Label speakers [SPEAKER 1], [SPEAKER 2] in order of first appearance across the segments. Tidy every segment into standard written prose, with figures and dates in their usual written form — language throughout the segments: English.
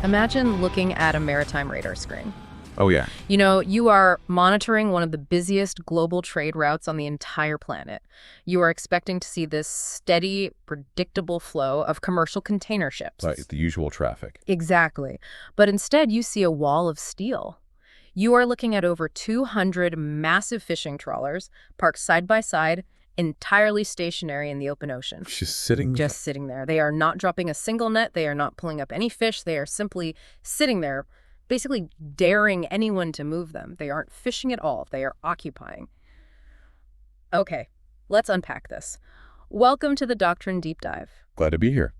[SPEAKER 1] Imagine looking at a maritime radar screen.
[SPEAKER 2] Oh, yeah.
[SPEAKER 1] You are monitoring one of the busiest global trade routes on the entire planet. You are expecting to see this steady, predictable flow of commercial container ships.
[SPEAKER 2] Like the usual traffic.
[SPEAKER 1] Exactly. But instead, you see a wall of steel. You are looking at over 200 massive fishing trawlers parked side by side, entirely stationary in the open ocean.
[SPEAKER 2] Just sitting.
[SPEAKER 1] Just sitting there. They are not dropping a single net. They are not pulling up any fish. They are simply sitting there, basically daring anyone to move them. They aren't fishing at all. They are occupying. Okay, let's unpack this. Welcome to the Doctrine Deep Dive.
[SPEAKER 2] Glad to be here.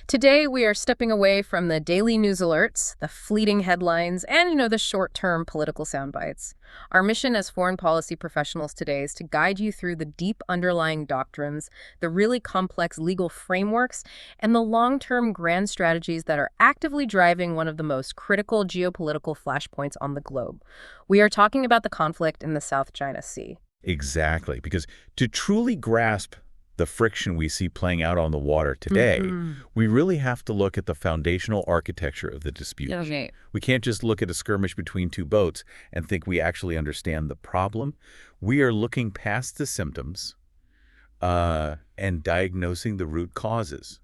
[SPEAKER 1] Today, we are stepping away from the daily news alerts, the fleeting headlines, and, the short-term political sound bites. Our mission as foreign policy professionals today is to guide you through the deep underlying doctrines, the really complex legal frameworks, and the long-term grand strategies that are actively driving one of the most critical geopolitical flashpoints on the globe. We are talking about the conflict in the South China Sea.
[SPEAKER 2] Exactly, because to truly grasp the friction we see playing out on the water today, we really have to look at the foundational architecture of the dispute.
[SPEAKER 1] Okay.
[SPEAKER 2] We can't just look at a skirmish between two boats and think we actually understand the problem. We are looking past the symptoms and diagnosing the root causes.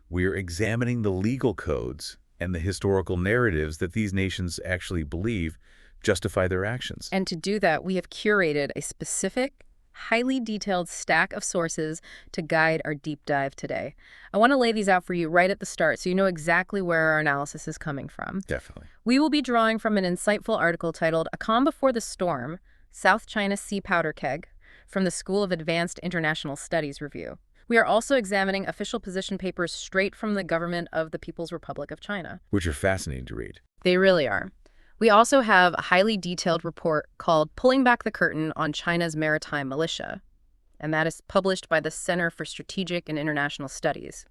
[SPEAKER 2] We are examining the legal codes and the historical narratives that these nations actually believe justify their actions.
[SPEAKER 1] And to do that, we have curated a specific, highly detailed stack of sources to guide our deep dive today. I want to lay these out for you right at the start so you know exactly where our analysis is coming from.
[SPEAKER 2] Definitely.
[SPEAKER 1] We will be drawing from an insightful article titled A Calm Before the Storm, South China Sea Powder Keg, from the School of Advanced International Studies Review. We are also examining official position papers straight from the government of the People's Republic of China.
[SPEAKER 2] Which are fascinating to read.
[SPEAKER 1] They really are. We also have a highly detailed report called Pulling Back the Curtain on China's Maritime Militia, and that is published by the Center for Strategic and International Studies.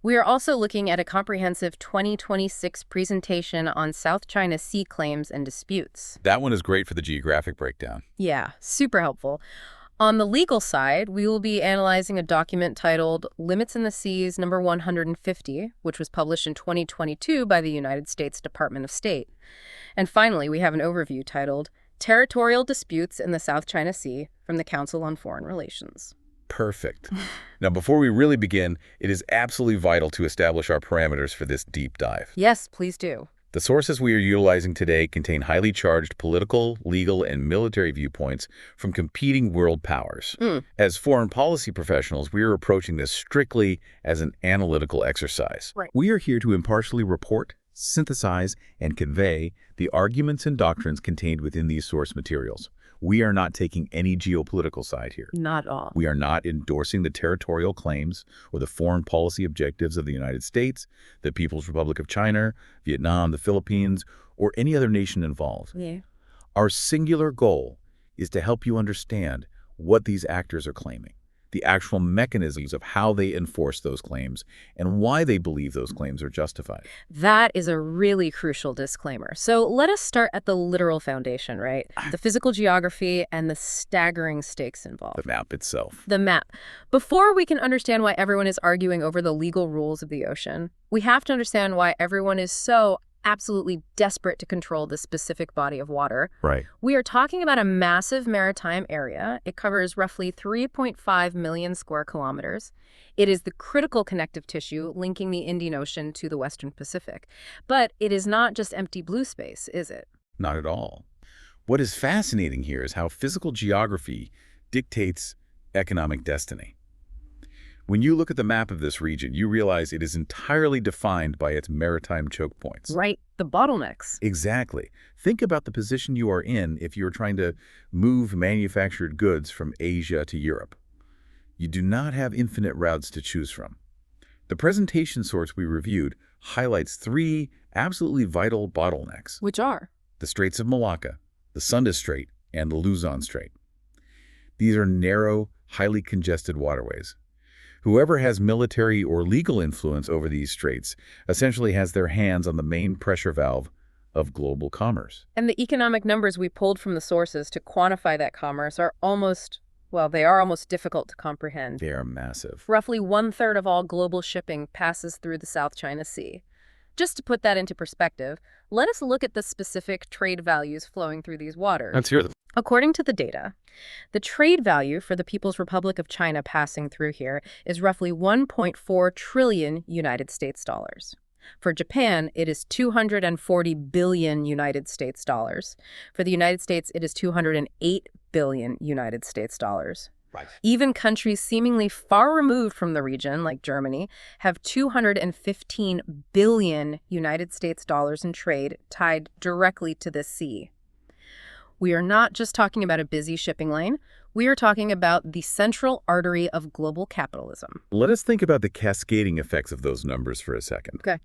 [SPEAKER 1] We are also looking at a comprehensive 2026 presentation on South China Sea claims and disputes.
[SPEAKER 2] That one is great for the geographic breakdown.
[SPEAKER 1] Yeah, super helpful. On the legal side, we will be analyzing a document titled Limits in the Seas number 150, which was published in 2022 by the United States Department of State. And finally, we have an overview titled Territorial Disputes in the South China Sea from the Council on Foreign Relations.
[SPEAKER 2] Perfect. Now, before we really begin, it is absolutely vital to establish our parameters for this deep dive.
[SPEAKER 1] Yes, please do.
[SPEAKER 2] The sources we are utilizing today contain highly charged political, legal, and military viewpoints from competing world powers. As foreign policy professionals, we are approaching this strictly as an analytical exercise.
[SPEAKER 1] Right.
[SPEAKER 2] We are here to impartially report, synthesize, and convey the arguments and doctrines contained within these source materials. We are not taking any geopolitical side here.
[SPEAKER 1] Not at all.
[SPEAKER 2] We are not endorsing the territorial claims or the foreign policy objectives of the United States, the People's Republic of China, Vietnam, the Philippines, or any other nation involved.
[SPEAKER 1] Yeah.
[SPEAKER 2] Our singular goal is to help you understand what these actors are claiming, the actual mechanisms of how they enforce those claims, and why they believe those claims are justified.
[SPEAKER 1] That is a really crucial disclaimer. So let us start at the literal foundation, right? The physical geography and the staggering stakes involved.
[SPEAKER 2] The map itself.
[SPEAKER 1] The map. Before we can understand why everyone is arguing over the legal rules of the ocean, we have to understand why everyone is so absolutely desperate to control this specific body of water.
[SPEAKER 2] Right.
[SPEAKER 1] We are talking about a massive maritime area. It covers roughly 3.5 million square kilometers. It is the critical connective tissue linking the Indian Ocean to the Western Pacific. But it is not just empty blue space, is it?
[SPEAKER 2] Not at all. What is fascinating here is how physical geography dictates economic destiny. When you look at the map of this region, you realize it is entirely defined by its maritime choke points.
[SPEAKER 1] Right, the bottlenecks.
[SPEAKER 2] Exactly. Think about the position you are in if you're trying to move manufactured goods from Asia to Europe. You do not have infinite routes to choose from. The presentation source we reviewed highlights three absolutely vital bottlenecks.
[SPEAKER 1] Which are?
[SPEAKER 2] The Straits of Malacca, the Sunda Strait, and the Luzon Strait. These are narrow, highly congested waterways. Whoever has military or legal influence over these straits essentially has their hands on the main pressure valve of global commerce.
[SPEAKER 1] And the economic numbers we pulled from the sources to quantify that commerce are almost difficult to comprehend.
[SPEAKER 2] They are massive.
[SPEAKER 1] Roughly 1/3 of all global shipping passes through the South China Sea. Just to put that into perspective, let us look at the specific trade values flowing through these waters.
[SPEAKER 2] Let's hear them.
[SPEAKER 1] According to the data, the trade value for the People's Republic of China passing through here is roughly 1.4 trillion United States dollars. For Japan, it is 240 billion United States dollars. For the United States, it is 208 billion United States dollars.
[SPEAKER 2] Right.
[SPEAKER 1] Even countries seemingly far removed from the region, like Germany, have 215 billion United States dollars in trade tied directly to the sea. We are not just talking about a busy shipping lane. We are talking about the central artery of global capitalism.
[SPEAKER 2] Let us think about the cascading effects of those numbers for a second.
[SPEAKER 1] Okay.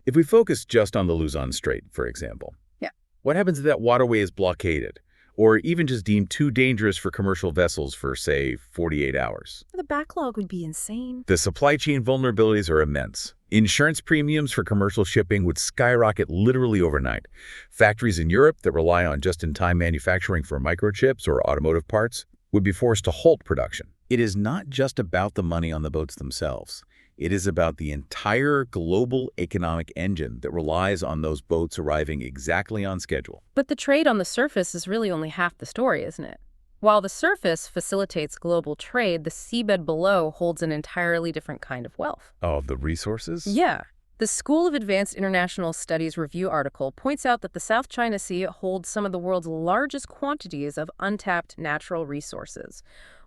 [SPEAKER 2] If we focus just on the Luzon Strait, for example,
[SPEAKER 1] Yeah.
[SPEAKER 2] what happens if that waterway is blockaded, or even just deemed too dangerous for commercial vessels for, say, 48 hours?
[SPEAKER 1] The backlog would be insane.
[SPEAKER 2] The supply chain vulnerabilities are immense. Insurance premiums for commercial shipping would skyrocket literally overnight. Factories in Europe that rely on just-in-time manufacturing for microchips or automotive parts would be forced to halt production. It is not just about the money on the boats themselves. It is about the entire global economic engine that relies on those boats arriving exactly on schedule.
[SPEAKER 1] But the trade on the surface is really only half the story, isn't it? While the surface facilitates global trade, the seabed below holds an entirely different kind of wealth.
[SPEAKER 2] Oh, the resources?
[SPEAKER 1] Yeah. The School of Advanced International Studies review article points out that the South China Sea holds some of the world's largest quantities of untapped natural resources.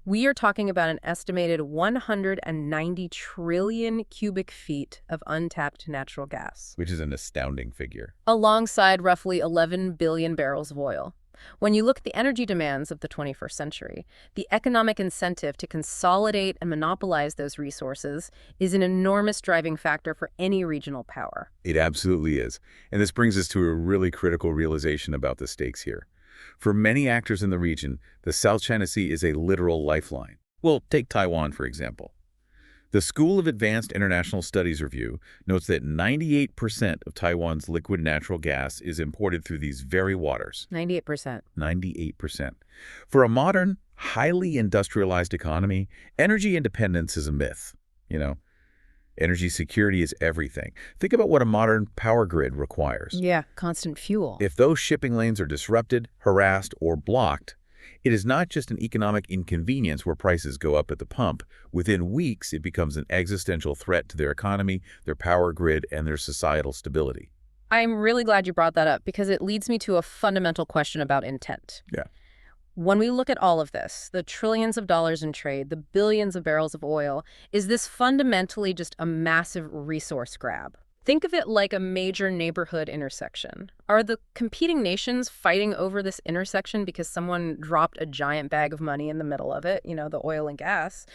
[SPEAKER 1] We are talking about an estimated 190 trillion cubic feet of untapped natural gas,
[SPEAKER 2] Which is an astounding figure.
[SPEAKER 1] alongside roughly 11 billion barrels of oil. When you look at the energy demands of the 21st century, the economic incentive to consolidate and monopolize those resources is an enormous driving factor for any regional power.
[SPEAKER 2] It absolutely is. And this brings us to a really critical realization about the stakes here. For many actors in the region, the South China Sea is a literal lifeline. Well, take Taiwan, for example. The School of Advanced International Studies review notes that 98% of Taiwan's liquid natural gas is imported through these very waters.
[SPEAKER 1] 98%.
[SPEAKER 2] 98%. For a modern, highly industrialized economy, energy independence is a myth. Energy security is everything. Think about what a modern power grid requires.
[SPEAKER 1] Yeah, constant fuel.
[SPEAKER 2] If those shipping lanes are disrupted, harassed, or blocked, it is not just an economic inconvenience where prices go up at the pump. Within weeks, it becomes an existential threat to their economy, their power grid, and their societal stability.
[SPEAKER 1] I'm really glad you brought that up because it leads me to a fundamental question about intent.
[SPEAKER 2] Yeah.
[SPEAKER 1] When we look at all of this, the trillions of dollars in trade, the billions of barrels of oil, is this fundamentally just a massive resource grab? Think of it like a major neighborhood intersection. Are the competing nations fighting over this intersection because someone dropped a giant bag of money in the middle of it, the oil and gas?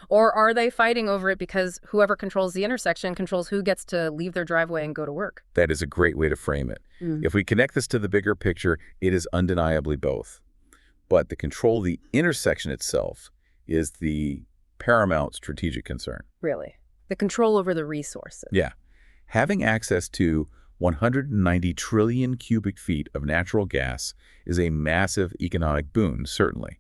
[SPEAKER 1] Or are they fighting over it because whoever controls the intersection controls who gets to leave their driveway and go to work?
[SPEAKER 2] That is a great way to frame it. If we connect this to the bigger picture, it is undeniably both. But the control of the intersection itself is the paramount strategic concern.
[SPEAKER 1] Really? The control over the resources.
[SPEAKER 2] Yeah. Having access to 190 trillion cubic feet of natural gas is a massive economic boon, certainly.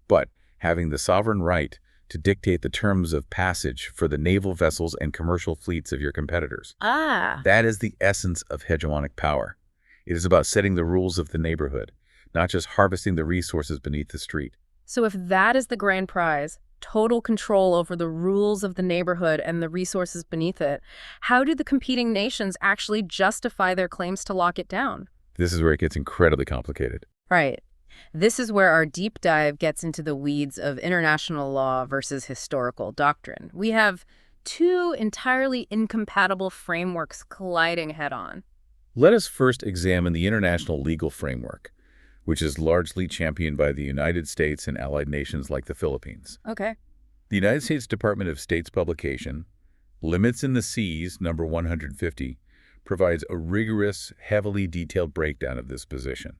[SPEAKER 2] But having the sovereign right to dictate the terms of passage for the naval vessels and commercial fleets of your competitors. That is the essence of hegemonic power. It is about setting the rules of the neighborhood, not just harvesting the resources beneath the street.
[SPEAKER 1] So if that is the grand prize, total control over the rules of the neighborhood and the resources beneath it, how do the competing nations actually justify their claims to lock it down?
[SPEAKER 2] This is where it gets incredibly complicated.
[SPEAKER 1] Right. This is where our deep dive gets into the weeds of international law versus historical doctrine. We have two entirely incompatible frameworks colliding head-on.
[SPEAKER 2] Let us first examine the international legal framework, which is largely championed by the United States and allied nations like the Philippines.
[SPEAKER 1] Okay.
[SPEAKER 2] The United States Department of State's publication, Limits in the Seas, number 150, provides a rigorous, heavily detailed breakdown of this position.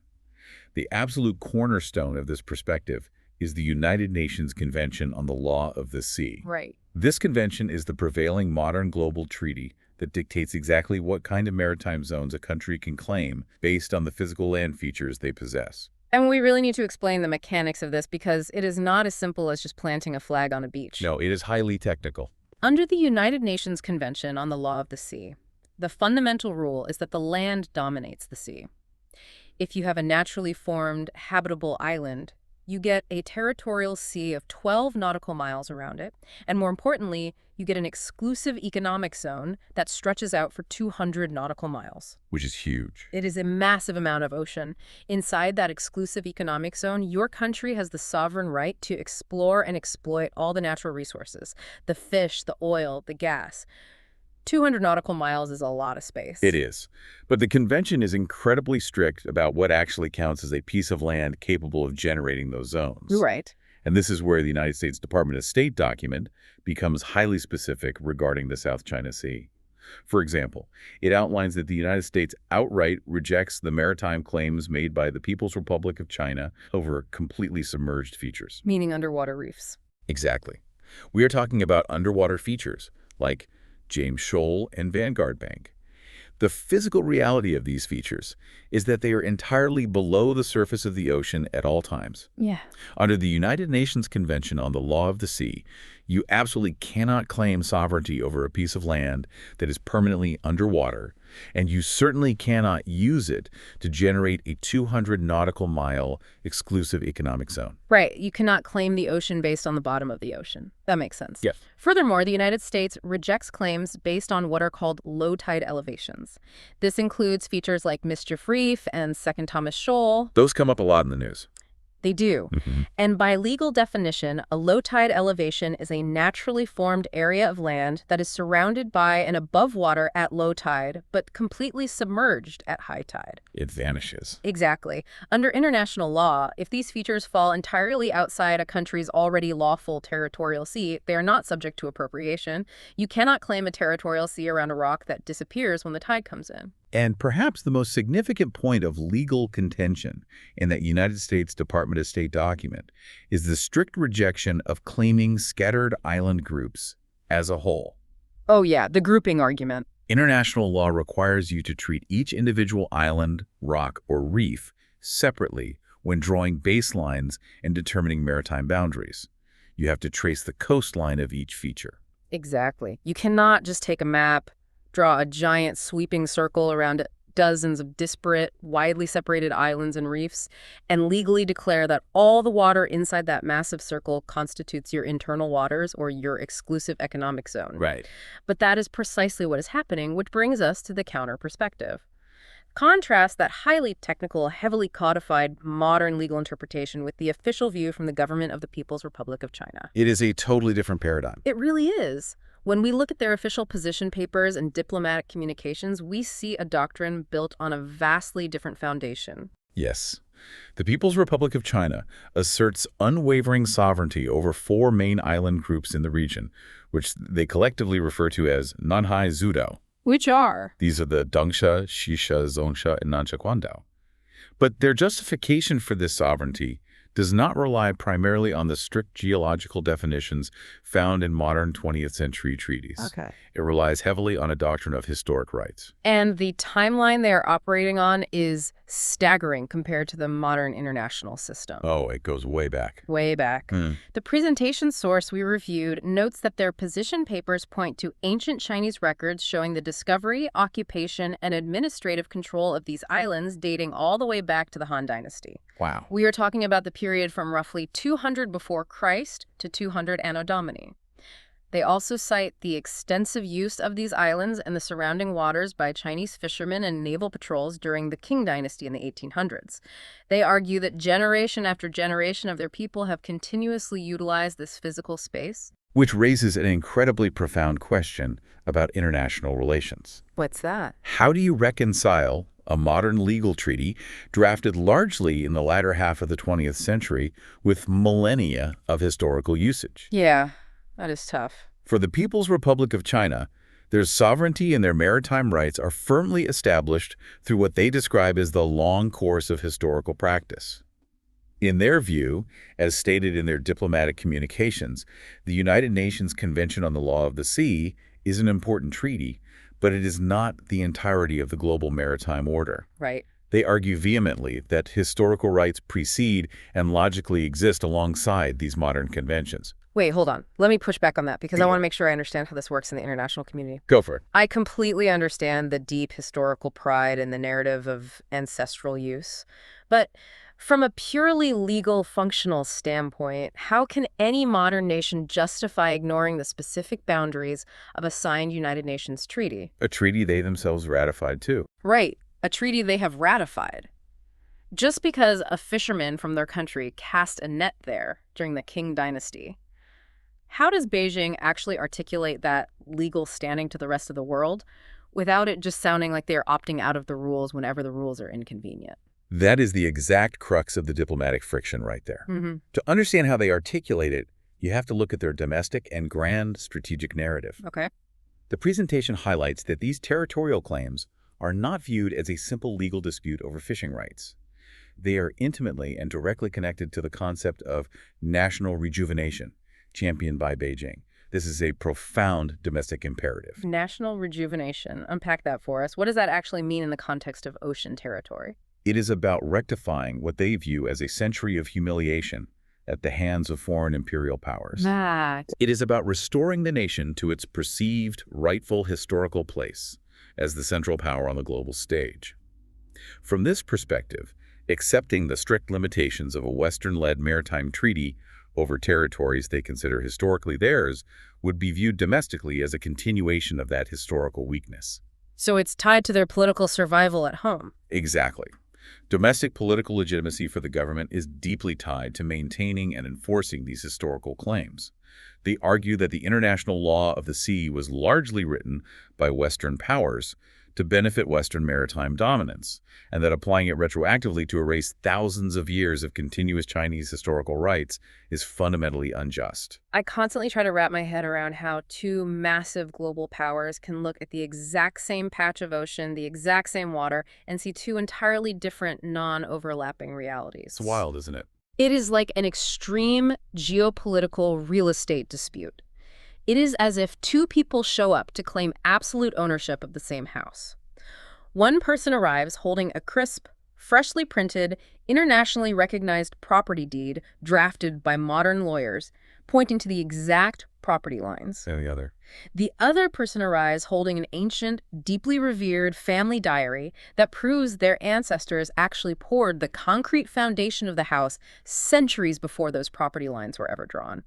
[SPEAKER 2] The absolute cornerstone of this perspective is the United Nations Convention on the Law of the Sea.
[SPEAKER 1] Right.
[SPEAKER 2] This convention is the prevailing modern global treaty that dictates exactly what kind of maritime zones a country can claim based on the physical land features they possess.
[SPEAKER 1] And we really need to explain the mechanics of this because it is not as simple as just planting a flag on a beach.
[SPEAKER 2] No, it is highly technical.
[SPEAKER 1] Under the United Nations Convention on the Law of the Sea, The fundamental rule is that the land dominates the sea. If you have a naturally formed, habitable island, you get a territorial sea of 12 nautical miles around it, and more importantly, you get an exclusive economic zone that stretches out for 200 nautical miles.
[SPEAKER 2] Which is huge.
[SPEAKER 1] It is a massive amount of ocean. Inside that exclusive economic zone, your country has the sovereign right to explore and exploit all the natural resources, the fish, the oil, the gas. 200 nautical miles is a lot of space.
[SPEAKER 2] It is. But the convention is incredibly strict about what actually counts as a piece of land capable of generating those zones.
[SPEAKER 1] Right.
[SPEAKER 2] And this is where the United States Department of State document becomes highly specific regarding the South China Sea. For example, it outlines that the United States outright rejects the maritime claims made by the People's Republic of China over completely submerged features.
[SPEAKER 1] Meaning underwater reefs.
[SPEAKER 2] Exactly. We are talking about underwater features like James Shoal and Vanguard Bank. The physical reality of these features is that they are entirely below the surface of the ocean at all times.
[SPEAKER 1] Yeah.
[SPEAKER 2] Under the United Nations Convention on the Law of the Sea, you absolutely cannot claim sovereignty over a piece of land that is permanently underwater, and you certainly cannot use it to generate a 200 nautical mile exclusive economic zone.
[SPEAKER 1] Right. You cannot claim the ocean based on the bottom of the ocean. That makes sense.
[SPEAKER 2] Yeah.
[SPEAKER 1] Furthermore, the United States rejects claims based on what are called low tide elevations. This includes features like Mischief Reef and Second Thomas Shoal.
[SPEAKER 2] Those come up a lot in the news.
[SPEAKER 1] They do. And by legal definition, a low tide elevation is a naturally formed area of land that is surrounded by and above water at low tide, but completely submerged at high tide.
[SPEAKER 2] It vanishes.
[SPEAKER 1] Exactly. Under international law, if these features fall entirely outside a country's already lawful territorial sea, they are not subject to appropriation. You cannot claim a territorial sea around a rock that disappears when the tide comes in.
[SPEAKER 2] And perhaps the most significant point of legal contention in that United States Department of State document is the strict rejection of claiming scattered island groups as a whole.
[SPEAKER 1] Oh yeah, the grouping argument.
[SPEAKER 2] International law requires you to treat each individual island, rock, or reef separately when drawing baselines and determining maritime boundaries. You have to trace the coastline of each feature.
[SPEAKER 1] Exactly. You cannot just take a map, draw a giant sweeping circle around dozens of disparate, widely separated islands and reefs, and legally declare that all the water inside that massive circle constitutes your internal waters or your exclusive economic zone.
[SPEAKER 2] Right.
[SPEAKER 1] But that is precisely what is happening, which brings us to the counter perspective. Contrast that highly technical, heavily codified, modern legal interpretation with the official view from the government of the People's Republic of China.
[SPEAKER 2] It is a totally different paradigm.
[SPEAKER 1] It really is. When we look at their official position papers and diplomatic communications, we see a doctrine built on a vastly different foundation.
[SPEAKER 2] Yes. The People's Republic of China asserts unwavering sovereignty over 4 main island groups in the region, which they collectively refer to as Nanhai Zhudao.
[SPEAKER 1] Which are?
[SPEAKER 2] These are the Dongsha, Xisha, Zongsha, and Nansha Guandao. But their justification for this sovereignty does not rely primarily on the strict geological definitions found in modern 20th century treaties.
[SPEAKER 1] Okay.
[SPEAKER 2] It relies heavily on a doctrine of historic rights.
[SPEAKER 1] And the timeline they are operating on is staggering compared to the modern international system.
[SPEAKER 2] Oh, it goes way back.
[SPEAKER 1] Way back. The presentation source we reviewed notes that their position papers point to ancient Chinese records showing the discovery, occupation, and administrative control of these islands dating all the way back to the Han Dynasty.
[SPEAKER 2] Wow.
[SPEAKER 1] We are talking about the period from roughly 200 before Christ to 200 Anno Domini. They also cite the extensive use of these islands and the surrounding waters by Chinese fishermen and naval patrols during the Qing Dynasty in the 1800s. They argue that generation after generation of their people have continuously utilized this physical space.
[SPEAKER 2] Which raises an incredibly profound question about international relations.
[SPEAKER 1] What's that?
[SPEAKER 2] How do you reconcile a modern legal treaty drafted largely in the latter half of the 20th century with millennia of historical usage?
[SPEAKER 1] Yeah, that is tough.
[SPEAKER 2] For the People's Republic of China, their sovereignty and their maritime rights are firmly established through what they describe as the long course of historical practice. In their view, as stated in their diplomatic communications, the United Nations Convention on the Law of the Sea is an important treaty, but it is not the entirety of the global maritime order.
[SPEAKER 1] Right.
[SPEAKER 2] They argue vehemently that historical rights precede and logically exist alongside these modern conventions.
[SPEAKER 1] Wait, hold on. Let me push back on that because I want to make sure I understand how this works in the international community.
[SPEAKER 2] Go for it.
[SPEAKER 1] I completely understand the deep historical pride in the narrative of ancestral use. But from a purely legal, functional standpoint, how can any modern nation justify ignoring the specific boundaries of a signed United Nations treaty?
[SPEAKER 2] A treaty they themselves ratified, too.
[SPEAKER 1] Right, a treaty they have ratified. Just because a fisherman from their country cast a net there during the Qing dynasty. How does Beijing actually articulate that legal standing to the rest of the world without it just sounding like they're opting out of the rules whenever the rules are inconvenient?
[SPEAKER 2] That is the exact crux of the diplomatic friction right there. To understand how they articulate it, you have to look at their domestic and grand strategic narrative.
[SPEAKER 1] Okay.
[SPEAKER 2] The presentation highlights that these territorial claims are not viewed as a simple legal dispute over fishing rights. They are intimately and directly connected to the concept of national rejuvenation, championed by Beijing. This is a profound domestic imperative.
[SPEAKER 1] National rejuvenation. Unpack that for us. What does that actually mean in the context of ocean territory?
[SPEAKER 2] It is about rectifying what they view as a century of humiliation at the hands of foreign imperial powers. It is about restoring the nation to its perceived rightful historical place as the central power on the global stage. From this perspective, accepting the strict limitations of a Western-led maritime treaty over territories they consider historically theirs would be viewed domestically as a continuation of that historical weakness.
[SPEAKER 1] So it's tied to their political survival at home.
[SPEAKER 2] Exactly. Domestic political legitimacy for the government is deeply tied to maintaining and enforcing these historical claims. They argue that the international law of the sea was largely written by Western powers to benefit Western maritime dominance, and that applying it retroactively to erase thousands of years of continuous Chinese historical rights is fundamentally unjust.
[SPEAKER 1] I constantly try to wrap my head around how two massive global powers can look at the exact same patch of ocean, the exact same water, and see two entirely different, non-overlapping realities.
[SPEAKER 2] It's wild, isn't it?
[SPEAKER 1] It is like an extreme geopolitical real estate dispute. It is as if two people show up to claim absolute ownership of the same house. One person arrives holding a crisp, freshly printed, internationally recognized property deed drafted by modern lawyers, pointing to the exact property lines.
[SPEAKER 2] And the other.
[SPEAKER 1] The other person arrives holding an ancient, deeply revered family diary that proves their ancestors actually poured the concrete foundation of the house centuries before those property lines were ever drawn.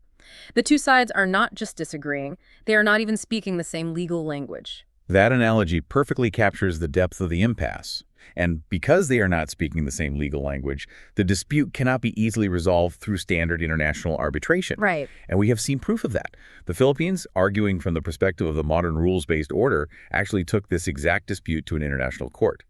[SPEAKER 1] The two sides are not just disagreeing, they are not even speaking the same legal language.
[SPEAKER 2] That analogy perfectly captures the depth of the impasse. And because they are not speaking the same legal language, the dispute cannot be easily resolved through standard international arbitration.
[SPEAKER 1] Right.
[SPEAKER 2] And we have seen proof of that. The Philippines, arguing from the perspective of the modern rules-based order, actually took this exact dispute to an international court.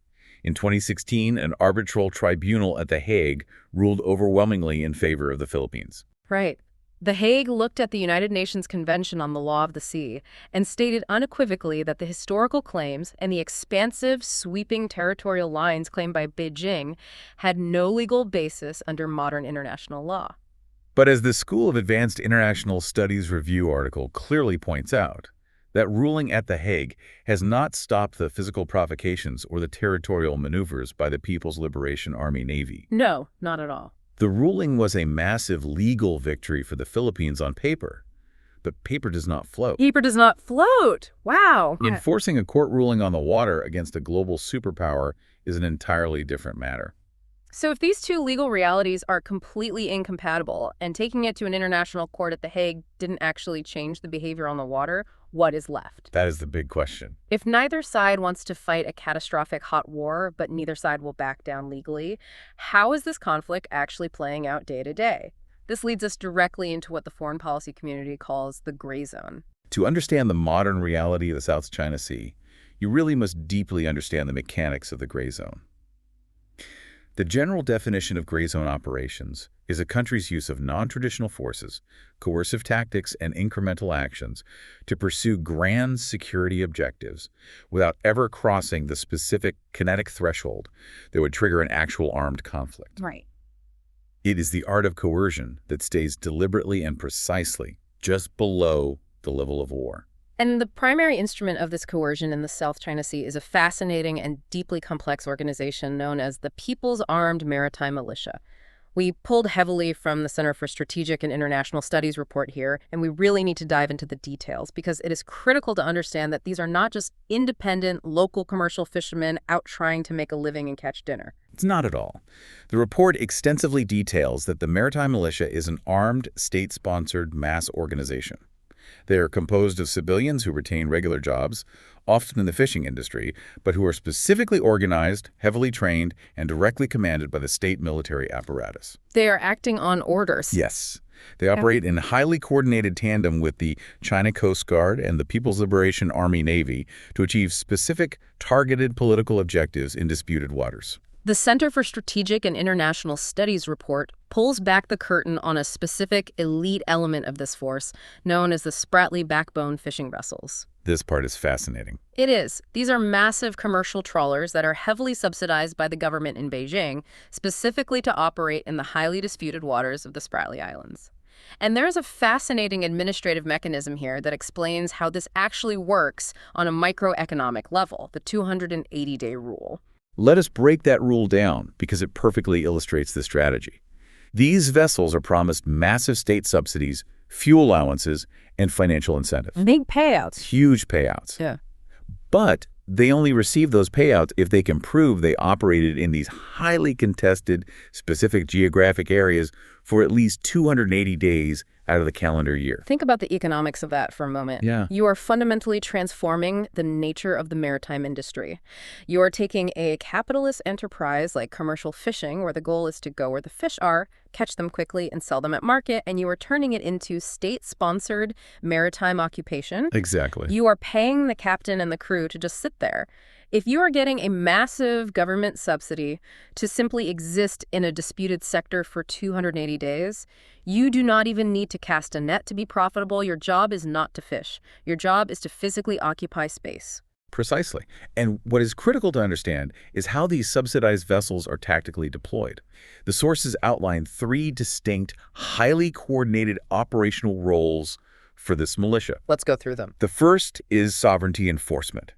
[SPEAKER 2] In 2016, an arbitral tribunal at The Hague ruled overwhelmingly in favor of the Philippines.
[SPEAKER 1] Right. The Hague looked at the United Nations Convention on the Law of the Sea and stated unequivocally that the historical claims and the expansive, sweeping territorial lines claimed by Beijing had no legal basis under modern international law.
[SPEAKER 2] But as the School of Advanced International Studies Review article clearly points out, that ruling at The Hague has not stopped the physical provocations or the territorial maneuvers by the People's Liberation Army Navy.
[SPEAKER 1] No, not at all.
[SPEAKER 2] The ruling was a massive legal victory for the Philippines on paper, but paper does not float.
[SPEAKER 1] Paper does not float. Wow.
[SPEAKER 2] Enforcing a court ruling on the water against a global superpower is an entirely different matter.
[SPEAKER 1] So if these two legal realities are completely incompatible and taking it to an international court at The Hague didn't actually change the behavior on the water, what is left?
[SPEAKER 2] That is the big question.
[SPEAKER 1] If neither side wants to fight a catastrophic hot war, but neither side will back down legally, how is this conflict actually playing out day to day? This leads us directly into what the foreign policy community calls the gray zone.
[SPEAKER 2] To understand the modern reality of the South China Sea, you really must deeply understand the mechanics of the gray zone. The general definition of gray zone operations is a country's use of non-traditional forces, coercive tactics, and incremental actions to pursue grand security objectives without ever crossing the specific kinetic threshold that would trigger an actual armed conflict.
[SPEAKER 1] Right.
[SPEAKER 2] It is the art of coercion that stays deliberately and precisely just below the level of war.
[SPEAKER 1] And the primary instrument of this coercion in the South China Sea is a fascinating and deeply complex organization known as the People's Armed Maritime Militia. We pulled heavily from the Center for Strategic and International Studies report here, and we really need to dive into the details because it is critical to understand that these are not just independent, local commercial fishermen out trying to make a living and catch dinner.
[SPEAKER 2] It's not at all. The report extensively details that the Maritime Militia is an armed, state-sponsored mass organization. They are composed of civilians who retain regular jobs, often in the fishing industry, but who are specifically organized, heavily trained, and directly commanded by the state military apparatus.
[SPEAKER 1] They are acting on orders.
[SPEAKER 2] Yes. They operate in highly coordinated tandem with the China Coast Guard and the People's Liberation Army Navy to achieve specific, targeted political objectives in disputed waters.
[SPEAKER 1] The Center for Strategic and International Studies report pulls back the curtain on a specific elite element of this force, known as the Spratly backbone fishing vessels.
[SPEAKER 2] This part is fascinating.
[SPEAKER 1] It is. These are massive commercial trawlers that are heavily subsidized by the government in Beijing, specifically to operate in the highly disputed waters of the Spratly Islands. And there's a fascinating administrative mechanism here that explains how this actually works on a microeconomic level, the 280-day rule.
[SPEAKER 2] Let us break that rule down because it perfectly illustrates the strategy. These vessels are promised massive state subsidies, fuel allowances, and financial incentives.
[SPEAKER 1] Big payouts.
[SPEAKER 2] Huge payouts.
[SPEAKER 1] Yeah.
[SPEAKER 2] But they only receive those payouts if they can prove they operated in these highly contested, specific geographic areas for at least 280 days out of the calendar year.
[SPEAKER 1] Think about the economics of that for a moment.
[SPEAKER 2] Yeah.
[SPEAKER 1] You are fundamentally transforming the nature of the maritime industry. You are taking a capitalist enterprise like commercial fishing, where the goal is to go where the fish are, catch them quickly, and sell them at market, and you are turning it into state-sponsored maritime occupation.
[SPEAKER 2] Exactly.
[SPEAKER 1] You are paying the captain and the crew to just sit there. If you are getting a massive government subsidy to simply exist in a disputed sector for 280 days, you do not even need to cast a net to be profitable. Your job is not to fish. Your job is to physically occupy space.
[SPEAKER 2] Precisely. And what is critical to understand is how these subsidized vessels are tactically deployed. The sources outline 3 distinct, highly coordinated operational roles for this militia.
[SPEAKER 1] Let's go through them.
[SPEAKER 2] The first is sovereignty enforcement.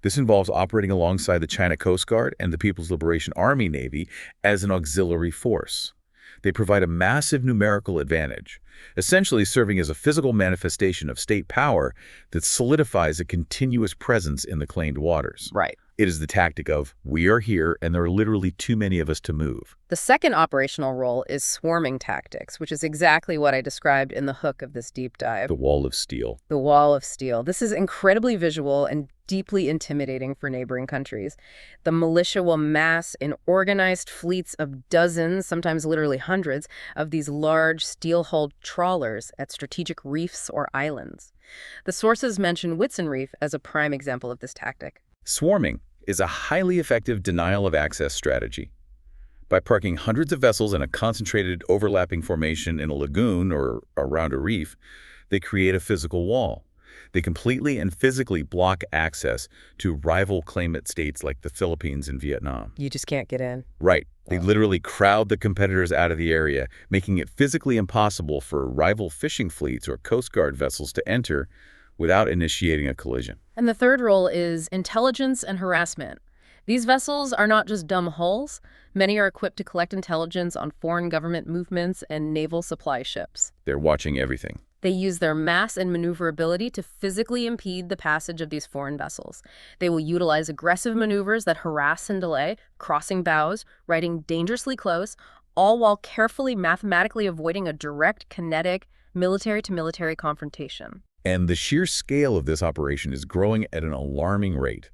[SPEAKER 2] This involves operating alongside the China Coast Guard and the People's Liberation Army Navy as an auxiliary force. They provide a massive numerical advantage, essentially serving as a physical manifestation of state power that solidifies a continuous presence in the claimed waters.
[SPEAKER 1] Right.
[SPEAKER 2] It is the tactic of, we are here and there are literally too many of us to move.
[SPEAKER 1] The second operational role is swarming tactics, which is exactly what I described in the hook of this deep dive.
[SPEAKER 2] The wall of steel.
[SPEAKER 1] The wall of steel. This is incredibly visual and deeply intimidating for neighboring countries. The militia will mass in organized fleets of dozens, sometimes literally hundreds, of these large steel-hulled trawlers at strategic reefs or islands. The sources mention Whitsun Reef as a prime example of this tactic.
[SPEAKER 2] Swarming is a highly effective denial of access strategy. By parking hundreds of vessels in a concentrated overlapping formation in a lagoon or around a reef, they create a physical wall. They completely and physically block access to rival claimant states like the Philippines and Vietnam.
[SPEAKER 1] You just can't get in.
[SPEAKER 2] Right. They literally crowd the competitors out of the area, making it physically impossible for rival fishing fleets or Coast Guard vessels to enter without initiating a collision.
[SPEAKER 1] And the third role is intelligence and harassment. These vessels are not just dumb hulls. Many are equipped to collect intelligence on foreign government movements and naval supply ships.
[SPEAKER 2] They're watching everything.
[SPEAKER 1] They use their mass and maneuverability to physically impede the passage of these foreign vessels. They will utilize aggressive maneuvers that harass and delay, crossing bows, riding dangerously close, all while carefully mathematically avoiding a direct, kinetic, military-to-military confrontation.
[SPEAKER 2] And the sheer scale of this operation is growing at an alarming rate.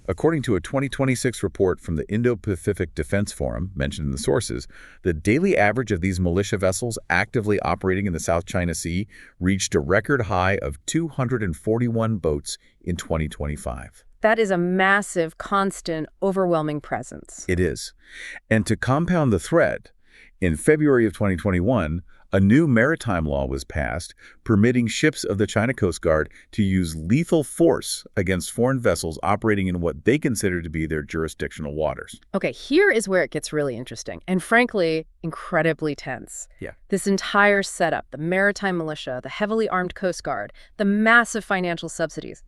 [SPEAKER 2] According to a 2026 report from the Indo-Pacific Defense Forum, mentioned in the sources, the daily average of these militia vessels actively operating in the South China Sea reached a record high of 241 boats in 2025.
[SPEAKER 1] That is a massive, constant, overwhelming presence.
[SPEAKER 2] It is. And to compound the threat, in February of 2021, a new maritime law was passed permitting ships of the China Coast Guard to use lethal force against foreign vessels operating in what they consider to be their jurisdictional waters.
[SPEAKER 1] Okay, here is where it gets really interesting and, frankly, incredibly tense.
[SPEAKER 2] Yeah.
[SPEAKER 1] This entire setup, the maritime militia, the heavily armed Coast Guard, the massive financial subsidies,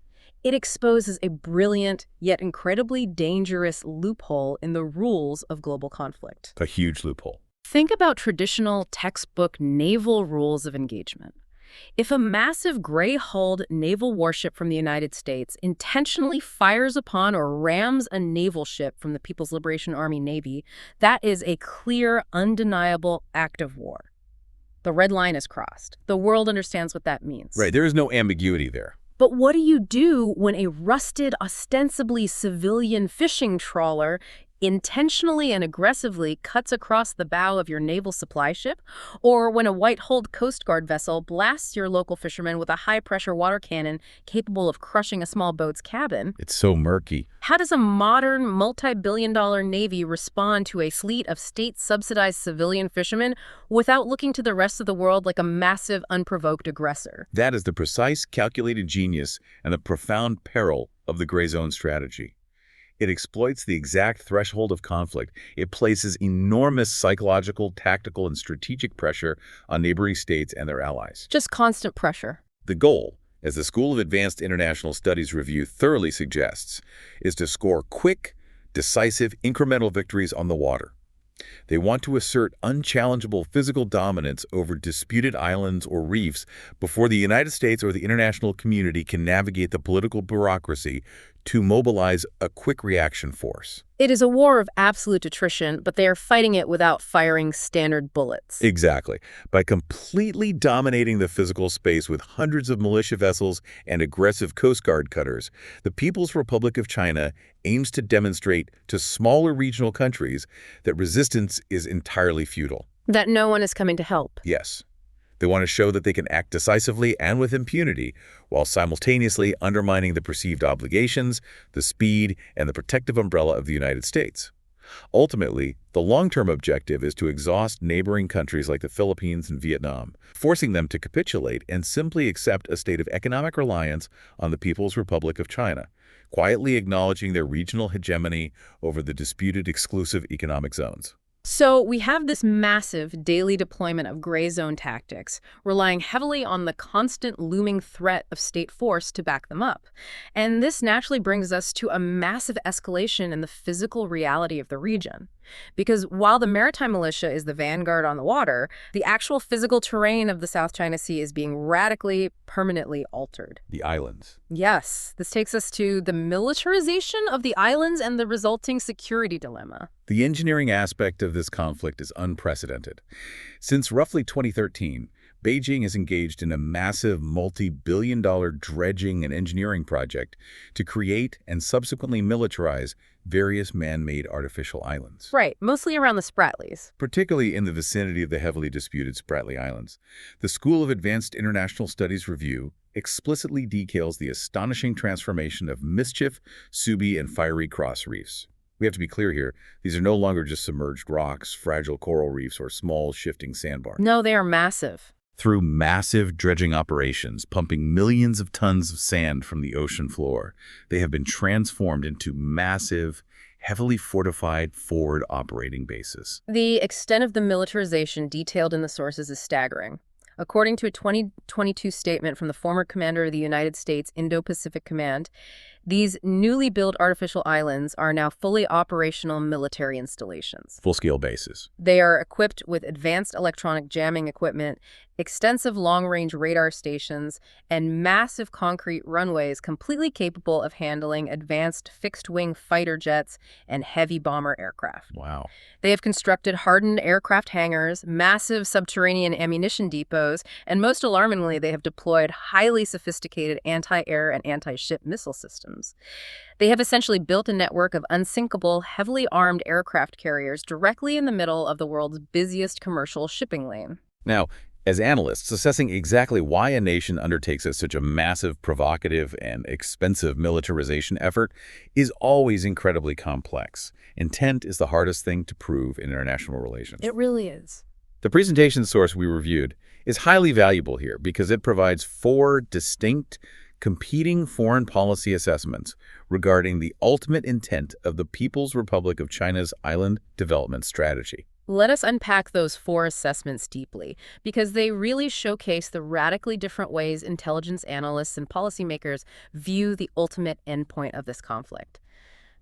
[SPEAKER 1] it exposes a brilliant yet incredibly dangerous loophole in the rules of global conflict.
[SPEAKER 2] A huge loophole.
[SPEAKER 1] Think about traditional textbook naval rules of engagement. If a massive gray-hulled naval warship from the United States intentionally fires upon or rams a naval ship from the People's Liberation Army Navy, that is a clear, undeniable act of war. The red line is crossed. The world understands what that means.
[SPEAKER 2] Right, there is no ambiguity there.
[SPEAKER 1] But what do you do when a rusted, ostensibly civilian fishing trawler intentionally and aggressively cuts across the bow of your naval supply ship? Or when a white-hulled Coast Guard vessel blasts your local fishermen with a high-pressure water cannon capable of crushing a small boat's cabin?
[SPEAKER 2] It's so murky.
[SPEAKER 1] How does a modern, multi-billion-dollar Navy respond to a fleet of state-subsidized civilian fishermen without looking to the rest of the world like a massive, unprovoked aggressor?
[SPEAKER 2] That is the precise, calculated genius and the profound peril of the gray zone strategy. It exploits the exact threshold of conflict. It places enormous psychological, tactical, and strategic pressure on neighboring states and their allies.
[SPEAKER 1] Just constant pressure.
[SPEAKER 2] The goal, as the School of Advanced International Studies review thoroughly suggests, is to score quick, decisive, incremental victories on the water. They want to assert unchallengeable physical dominance over disputed islands or reefs before the United States or the international community can navigate the political bureaucracy to mobilize a quick reaction force.
[SPEAKER 1] It is a war of absolute attrition, but they are fighting it without firing standard bullets.
[SPEAKER 2] Exactly. By completely dominating the physical space with hundreds of militia vessels and aggressive Coast Guard cutters, the People's Republic of China aims to demonstrate to smaller regional countries that resistance is entirely futile.
[SPEAKER 1] That no one is coming to help.
[SPEAKER 2] Yes. They want to show that they can act decisively and with impunity while simultaneously undermining the perceived obligations, the speed, and the protective umbrella of the United States. Ultimately, the long-term objective is to exhaust neighboring countries like the Philippines and Vietnam, forcing them to capitulate and simply accept a state of economic reliance on the People's Republic of China, quietly acknowledging their regional hegemony over the disputed exclusive economic zones.
[SPEAKER 1] So we have this massive daily deployment of gray zone tactics, relying heavily on the constant looming threat of state force to back them up. And this naturally brings us to a massive escalation in the physical reality of the region. Because while the maritime militia is the vanguard on the water, the actual physical terrain of the South China Sea is being radically, permanently altered.
[SPEAKER 2] The islands.
[SPEAKER 1] Yes, this takes us to the militarization of the islands and the resulting security dilemma.
[SPEAKER 2] The engineering aspect of this conflict is unprecedented. Since roughly 2013, Beijing has engaged in a massive multi-billion-dollar dredging and engineering project to create and subsequently militarize various man-made artificial islands.
[SPEAKER 1] Right, mostly around the Spratlys.
[SPEAKER 2] Particularly in the vicinity of the heavily disputed Spratly Islands. The School of Advanced International Studies review explicitly details the astonishing transformation of Mischief, Subi, and Fiery Cross reefs. We have to be clear here, these are no longer just submerged rocks, fragile coral reefs, or small shifting sandbars.
[SPEAKER 1] No, they are massive.
[SPEAKER 2] Through massive dredging operations, pumping millions of tons of sand from the ocean floor, they have been transformed into massive, heavily fortified forward operating bases.
[SPEAKER 1] The extent of the militarization detailed in the sources is staggering. According to a 2022 statement from the former commander of the United States Indo-Pacific Command, these newly built artificial islands are now fully operational military installations.
[SPEAKER 2] Full-scale bases.
[SPEAKER 1] They are equipped with advanced electronic jamming equipment, extensive long-range radar stations, and massive concrete runways completely capable of handling advanced fixed-wing fighter jets and heavy bomber aircraft.
[SPEAKER 2] Wow.
[SPEAKER 1] They have constructed hardened aircraft hangars, massive subterranean ammunition depots, and most alarmingly, they have deployed highly sophisticated anti-air and anti-ship missile systems. They have essentially built a network of unsinkable, heavily armed aircraft carriers directly in the middle of the world's busiest commercial shipping lane.
[SPEAKER 2] Now, as analysts, assessing exactly why a nation undertakes such a massive, provocative, and expensive militarization effort is always incredibly complex. Intent is the hardest thing to prove in international relations.
[SPEAKER 1] It really is.
[SPEAKER 2] The presentation source we reviewed is highly valuable here because it provides 4 distinct, competing foreign policy assessments regarding the ultimate intent of the People's Republic of China's island development strategy.
[SPEAKER 1] Let us unpack those 4 assessments deeply, because they really showcase the radically different ways intelligence analysts and policymakers view the ultimate endpoint of this conflict.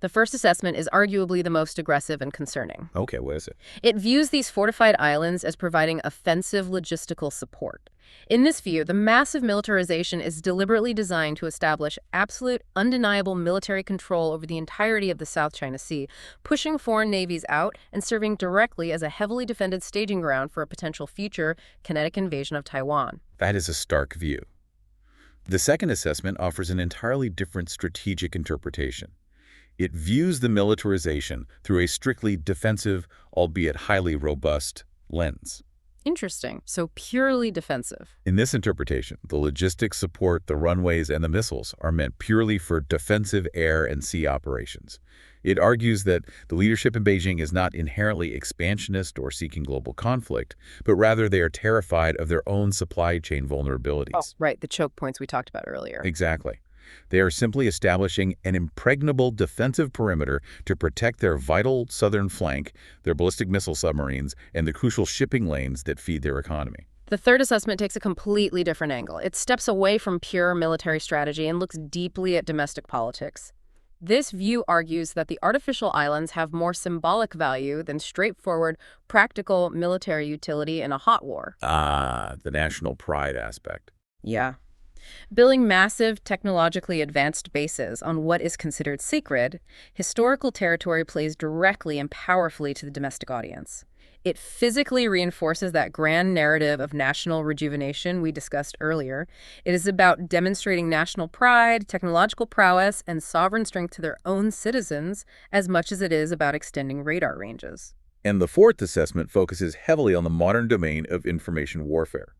[SPEAKER 1] The first assessment is arguably the most aggressive and concerning.
[SPEAKER 2] Okay, what is it?
[SPEAKER 1] It views these fortified islands as providing offensive logistical support. In this view, the massive militarization is deliberately designed to establish absolute, undeniable military control over the entirety of the South China Sea, pushing foreign navies out and serving directly as a heavily defended staging ground for a potential future kinetic invasion of Taiwan.
[SPEAKER 2] That is a stark view. The second assessment offers an entirely different strategic interpretation. It views the militarization through a strictly defensive, albeit highly robust, lens.
[SPEAKER 1] Interesting. So purely defensive.
[SPEAKER 2] In this interpretation, the logistics support, the runways, and the missiles are meant purely for defensive air and sea operations. It argues that the leadership in Beijing is not inherently expansionist or seeking global conflict, but rather they are terrified of their own supply chain vulnerabilities.
[SPEAKER 1] Oh, right, the choke points we talked about earlier.
[SPEAKER 2] Exactly. They are simply establishing an impregnable defensive perimeter to protect their vital southern flank, their ballistic missile submarines, and the crucial shipping lanes that feed their economy.
[SPEAKER 1] The third assessment takes a completely different angle. It steps away from pure military strategy and looks deeply at domestic politics. This view argues that the artificial islands have more symbolic value than straightforward, practical military utility in a hot war.
[SPEAKER 2] Ah, the national pride aspect.
[SPEAKER 1] Yeah. Building massive, technologically advanced bases on what is considered sacred, historical territory plays directly and powerfully to the domestic audience. It physically reinforces that grand narrative of national rejuvenation we discussed earlier. It is about demonstrating national pride, technological prowess, and sovereign strength to their own citizens as much as it is about extending radar ranges.
[SPEAKER 2] And the fourth assessment focuses heavily on the modern domain of information warfare.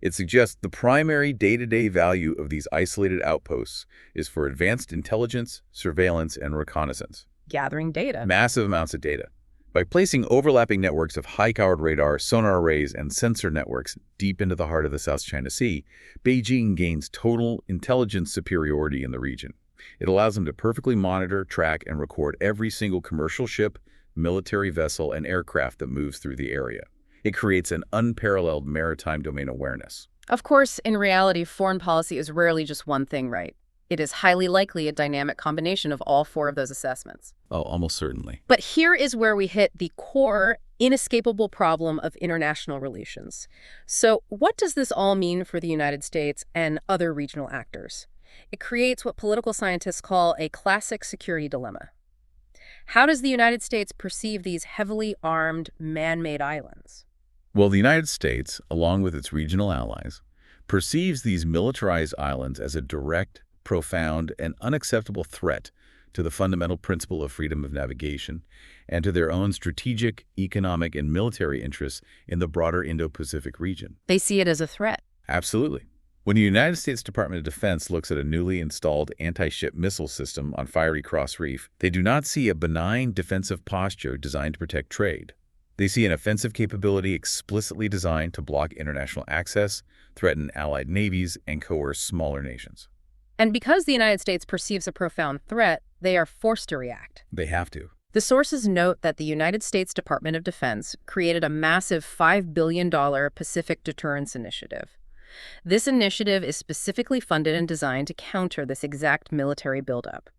[SPEAKER 2] It suggests the primary day-to-day value of these isolated outposts is for advanced intelligence, surveillance, and reconnaissance.
[SPEAKER 1] Gathering data.
[SPEAKER 2] Massive amounts of data. By placing overlapping networks of high-powered radar, sonar arrays, and sensor networks deep into the heart of the South China Sea, Beijing gains total intelligence superiority in the region. It allows them to perfectly monitor, track, and record every single commercial ship, military vessel, and aircraft that moves through the area. It creates an unparalleled maritime domain awareness.
[SPEAKER 1] Of course, in reality, foreign policy is rarely just one thing, right? It is highly likely a dynamic combination of all four of those assessments.
[SPEAKER 2] Oh, almost certainly.
[SPEAKER 1] But here is where we hit the core, inescapable problem of international relations. So what does this all mean for the United States and other regional actors? It creates what political scientists call a classic security dilemma. How does the United States perceive these heavily armed, man-made islands?
[SPEAKER 2] Well, the United States, along with its regional allies, perceives these militarized islands as a direct, profound, and unacceptable threat to the fundamental principle of freedom of navigation and to their own strategic, economic, and military interests in the broader Indo-Pacific region.
[SPEAKER 1] They see it as a threat.
[SPEAKER 2] Absolutely. When the United States Department of Defense looks at a newly installed anti-ship missile system on Fiery Cross Reef, they do not see a benign defensive posture designed to protect trade. They see an offensive capability explicitly designed to block international access, threaten allied navies, and coerce smaller nations.
[SPEAKER 1] And because the United States perceives a profound threat, they are forced to react.
[SPEAKER 2] They have to.
[SPEAKER 1] The sources note that the United States Department of Defense created a massive $5 billion Pacific Deterrence Initiative. This initiative is specifically funded and designed to counter this exact military buildup.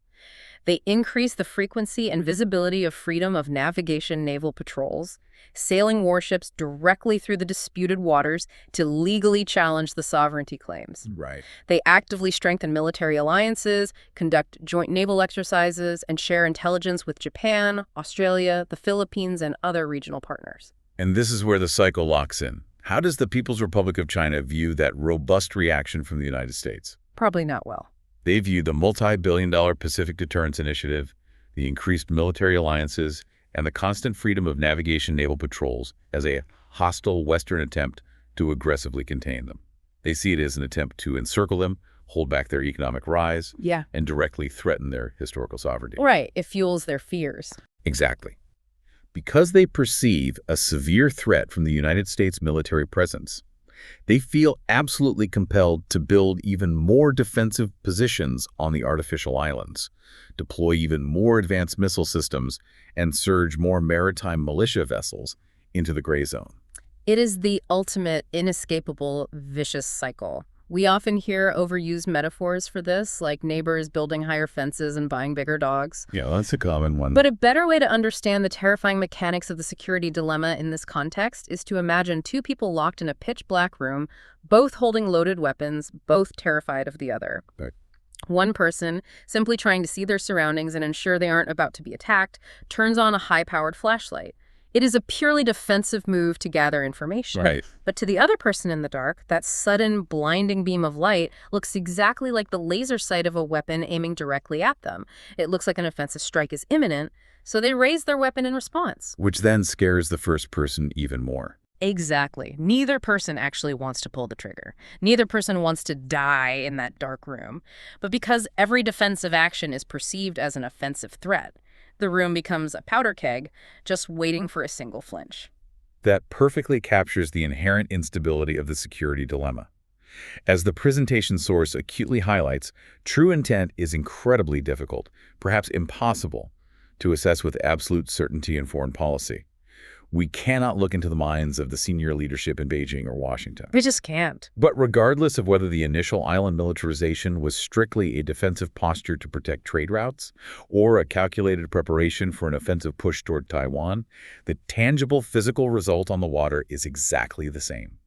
[SPEAKER 1] They increase the frequency and visibility of freedom of navigation naval patrols, sailing warships directly through the disputed waters to legally challenge the sovereignty claims.
[SPEAKER 2] Right.
[SPEAKER 1] They actively strengthen military alliances, conduct joint naval exercises, and share intelligence with Japan, Australia, the Philippines, and other regional partners.
[SPEAKER 2] And this is where the cycle locks in. How does the People's Republic of China view that robust reaction from the United States?
[SPEAKER 1] Probably not well.
[SPEAKER 2] They view the multi-billion-dollar Pacific Deterrence Initiative, the increased military alliances, and the constant freedom of navigation naval patrols as a hostile Western attempt to aggressively contain them. They see it as an attempt to encircle them, hold back their economic rise, and directly threaten their historical sovereignty.
[SPEAKER 1] Right. It fuels their fears.
[SPEAKER 2] Exactly. Because they perceive a severe threat from the United States military presence, they feel absolutely compelled to build even more defensive positions on the artificial islands, deploy even more advanced missile systems, and surge more maritime militia vessels into the gray zone.
[SPEAKER 1] It is the ultimate, inescapable, vicious cycle. We often hear overused metaphors for this, like neighbors building higher fences and buying bigger dogs.
[SPEAKER 2] Yeah, that's a common one.
[SPEAKER 1] But a better way to understand the terrifying mechanics of the security dilemma in this context is to imagine two people locked in a pitch-black room, both holding loaded weapons, both terrified of the other.
[SPEAKER 2] Right.
[SPEAKER 1] One person, simply trying to see their surroundings and ensure they aren't about to be attacked, turns on a high-powered flashlight. It is a purely defensive move to gather information.
[SPEAKER 2] Right.
[SPEAKER 1] But to the other person in the dark, that sudden, blinding beam of light looks exactly like the laser sight of a weapon aiming directly at them. It looks like an offensive strike is imminent, so they raise their weapon in response.
[SPEAKER 2] Which then scares the first person even more.
[SPEAKER 1] Exactly. Neither person actually wants to pull the trigger. Neither person wants to die in that dark room. But because every defensive action is perceived as an offensive threat, the room becomes a powder keg, just waiting for a single flinch.
[SPEAKER 2] That perfectly captures the inherent instability of the security dilemma. As the presentation source acutely highlights, true intent is incredibly difficult, perhaps impossible, to assess with absolute certainty in foreign policy. We cannot look into the minds of the senior leadership in Beijing or Washington.
[SPEAKER 1] We just can't.
[SPEAKER 2] But regardless of whether the initial island militarization was strictly a defensive posture to protect trade routes or a calculated preparation for an offensive push toward Taiwan, the tangible physical result on the water is exactly the same.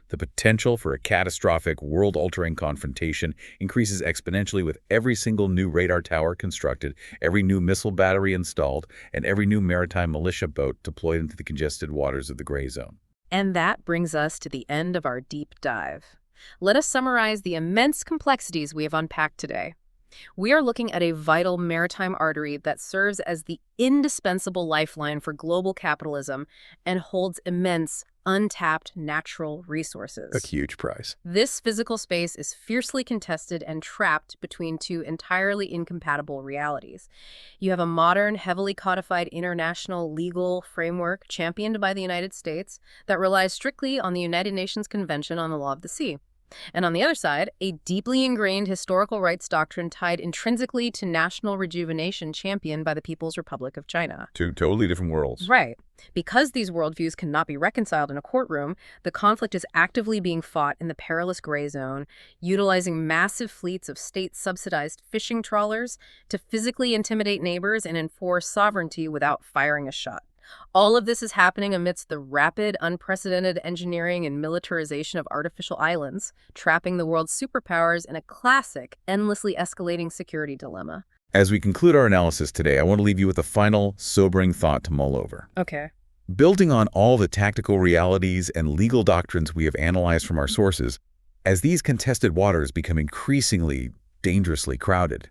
[SPEAKER 2] The potential for a catastrophic, world-altering confrontation increases exponentially with every single new radar tower constructed, every new missile battery installed, and every new maritime militia boat deployed into the congested waters of the gray zone.
[SPEAKER 1] And that brings us to the end of our deep dive. Let us summarize the immense complexities we have unpacked today. We are looking at a vital maritime artery that serves as the indispensable lifeline for global capitalism and holds immense, untapped natural resources.
[SPEAKER 2] A huge prize.
[SPEAKER 1] This physical space is fiercely contested and trapped between two entirely incompatible realities. You have a modern, heavily codified international legal framework championed by the United States that relies strictly on the United Nations Convention on the Law of the Sea. And on the other side, a deeply ingrained historical rights doctrine tied intrinsically to national rejuvenation championed by the People's Republic of China.
[SPEAKER 2] Two totally different worlds.
[SPEAKER 1] Right. Because these worldviews cannot be reconciled in a courtroom, the conflict is actively being fought in the perilous gray zone, utilizing massive fleets of state-subsidized fishing trawlers to physically intimidate neighbors and enforce sovereignty without firing a shot. All of this is happening amidst the rapid, unprecedented engineering and militarization of artificial islands, trapping the world's superpowers in a classic, endlessly escalating security dilemma.
[SPEAKER 2] As we conclude our analysis today, I want to leave you with a final, sobering thought to mull over.
[SPEAKER 1] Okay.
[SPEAKER 2] Building on all the tactical realities and legal doctrines we have analyzed from our sources, as these contested waters become increasingly dangerously crowded,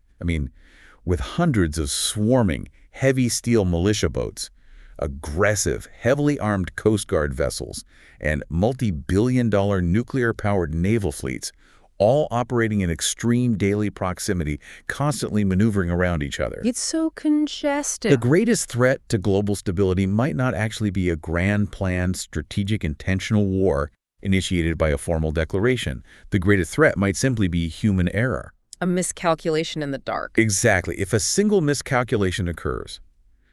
[SPEAKER 2] with hundreds of swarming, heavy steel militia boats, aggressive, heavily armed Coast Guard vessels, and multi-billion-dollar nuclear-powered naval fleets, all operating in extreme daily proximity, constantly maneuvering around each other.
[SPEAKER 1] It's so congested.
[SPEAKER 2] The greatest threat to global stability might not actually be a grand planned, strategic, intentional war initiated by a formal declaration. The greatest threat might simply be human error.
[SPEAKER 1] A miscalculation in the dark.
[SPEAKER 2] Exactly. If a single miscalculation occurs,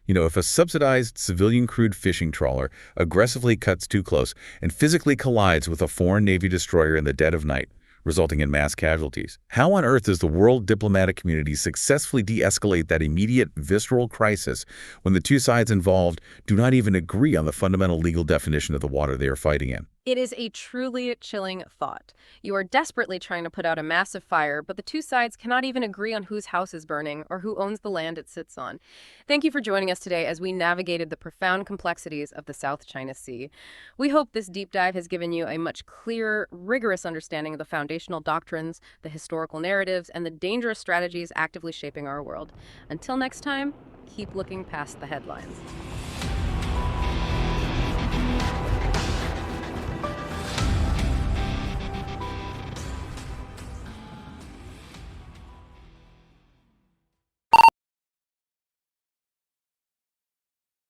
[SPEAKER 2] if a subsidized civilian-crewed fishing trawler aggressively cuts too close and physically collides with a foreign Navy destroyer in the dead of night, resulting in mass casualties, how on earth does the world diplomatic community successfully de-escalate that immediate visceral crisis when the two sides involved do not even agree on the fundamental legal definition of the water they are fighting in?
[SPEAKER 1] It is a truly chilling thought. You are desperately trying to put out a massive fire, but the two sides cannot even agree on whose house is burning or who owns the land it sits on. Thank you for joining us today as we navigated the profound complexities of the South China Sea. We hope this deep dive has given you a much clearer, rigorous understanding of the foundational doctrines, the historical narratives, and the dangerous strategies actively shaping our world. Until next time, keep looking past the headlines.